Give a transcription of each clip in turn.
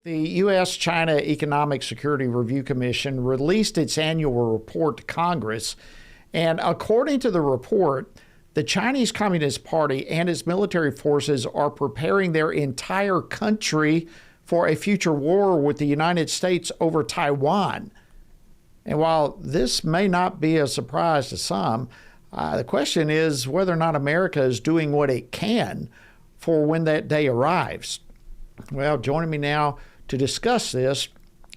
The U.S. China Economic Security Review Commission released its annual report to Congress, and according to the report, the Chinese Communist Party and its military forces are preparing their entire country for a future war with the United States over Taiwan. And while this may not be a surprise to some, the question is whether or not America is doing what it can for when that day arrives. Well, joining me now to discuss this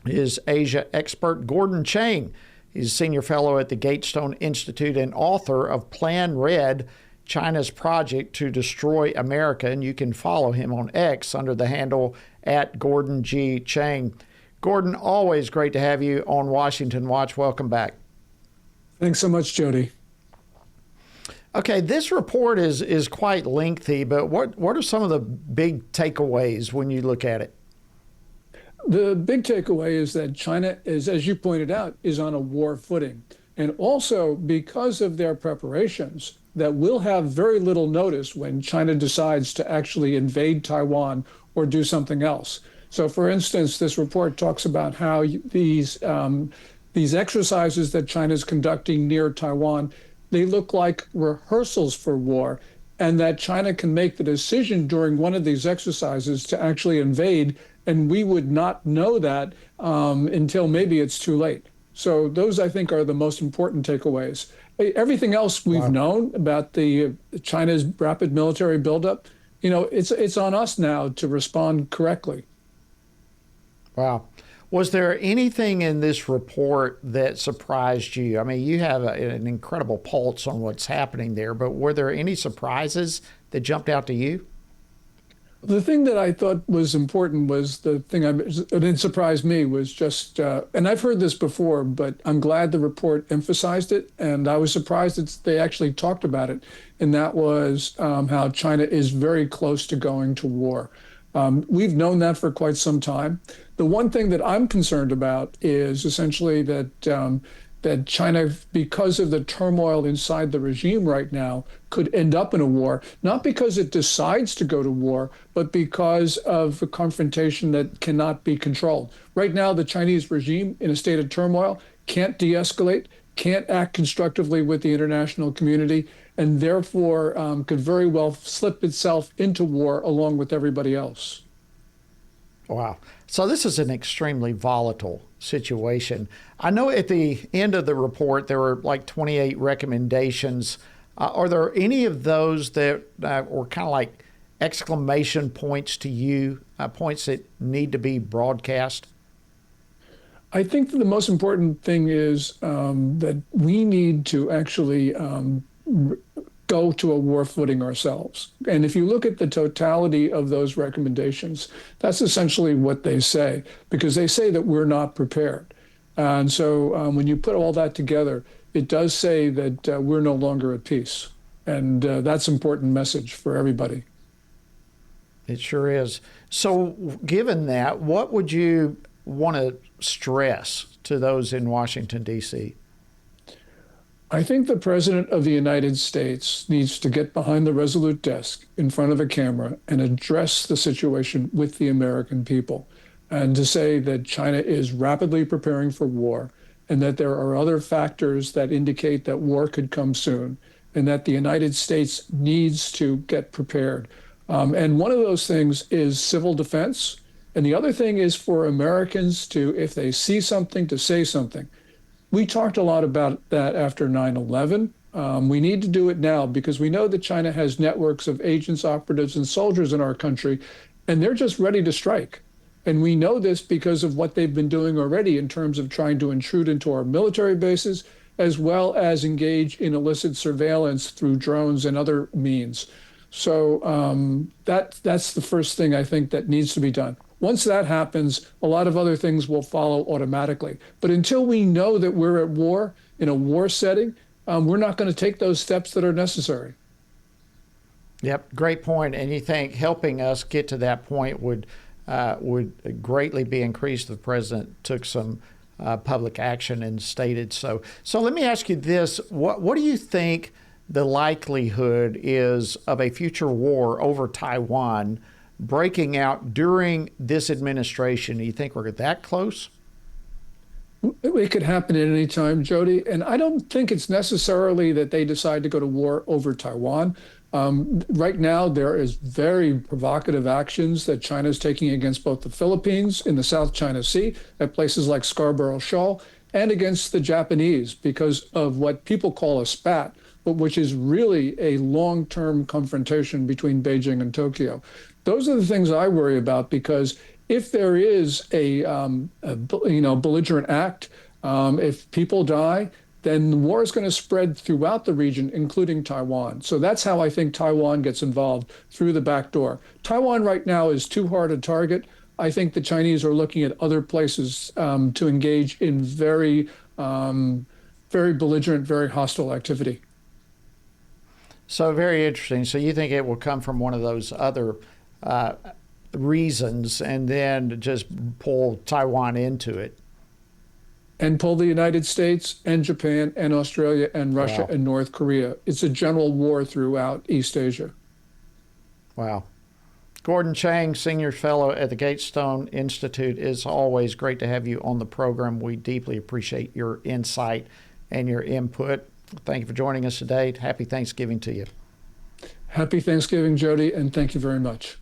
is Asia expert Gordon Chang. He's a senior fellow at the Gatestone Institute and author of Plan Red, China's Project to Destroy America. And you can follow him on X under the handle at Gordon G. Chang. Gordon, always great to have you on Washington Watch. Welcome back. Thanks so much, Jody. Okay, this report is quite lengthy, but what are some of the big takeaways when you look at it? The big takeaway is that China is, as you pointed out, is on a war footing. And also because of their preparations, that we'll have very little notice when China decides to actually invade Taiwan or do something else. So for instance, this report talks about how these exercises that China is conducting near Taiwan, they look like rehearsals for war, and that China can make the decision during one of these exercises to actually invade, and we would not know that until maybe it's too late. So those, I think, are the most important takeaways. Everything else we've known about the China's rapid military buildup, it's on us now to respond correctly. Wow. Was there anything in this report that surprised you? I mean, you have an incredible pulse on what's happening there, but were there any surprises that jumped out to you? The thing that I thought was important was that didn't surprise me was just, and I've heard this before, but I'm glad the report emphasized it, and I was surprised that they actually talked about it, and that was how China is very close to going to war. We've known that for quite some time. The one thing that I'm concerned about is essentially that China, because of the turmoil inside the regime right now, could end up in a war, not because it decides to go to war, but because of a confrontation that cannot be controlled. Right now, the Chinese regime, in a state of turmoil, can't de-escalate, can't act constructively with the international community, and therefore could very well slip itself into war along with everybody else. Wow. So this is an extremely volatile situation. I know at the end of the report, there were like 28 recommendations. Are there any of those that were kind of like exclamation points to you, points that need to be broadcast? I think that the most important thing is that we need to actually go to a war footing ourselves. And if you look at the totality of those recommendations, that's essentially what they say, because they say that we're not prepared. And so when you put all that together, it does say that we're no longer at peace. And that's an important message for everybody. It sure is. So given that, what would you want to stress to those in Washington, D.C.? I think the President of the United States needs to get behind the Resolute desk in front of a camera and address the situation with the American people, and to say that China is rapidly preparing for war, and that there are other factors that indicate that war could come soon, and that the United States needs to get prepared. And one of those things is civil defense. And the other thing is for Americans to, if they see something, to say something. We talked a lot about that after 9/11. We need to do it now because we know that China has networks of agents, operatives, and soldiers in our country, and they're just ready to strike. And we know this because of what they've been doing already in terms of trying to intrude into our military bases, as well as engage in illicit surveillance through drones and other means. So that's the first thing I think that needs to be done. Once that happens, a lot of other things will follow automatically. But until we know that we're at war, in a war setting, we're not going to take those steps that are necessary. Yep, great point. And you think helping us get to that point would greatly be increased if the president took some public action and stated so. So let me ask you this. What do you think the likelihood is of a future war over Taiwan breaking out during this administration? Do you think we're that close? It could happen at any time, Jody. And I don't think it's necessarily that they decide to go to war over Taiwan. Right now, there is very provocative actions that China is taking against both the Philippines in the South China Sea, at places like Scarborough Shoal, and against the Japanese because of what people call a spat, but which is really a long-term confrontation between Beijing and Tokyo. Those are the things I worry about because if there is a belligerent act, if people die, then the war is going to spread throughout the region, including Taiwan. So that's how I think Taiwan gets involved, through the back door. Taiwan right now is too hard a target. I think the Chinese are looking at other places to engage in very belligerent, very hostile activity. So very interesting. So you think it will come from one of those other reasons and then just pull Taiwan into it? And pull the United States and Japan and Australia and Russia Wow. and North Korea. It's a general war throughout East Asia. Wow. Gordon Chang, Senior Fellow at the Gatestone Institute, is always great to have you on the program. We deeply appreciate your insight and your input. Thank you for joining us today. Happy Thanksgiving to you. Happy Thanksgiving, Jody, and thank you very much.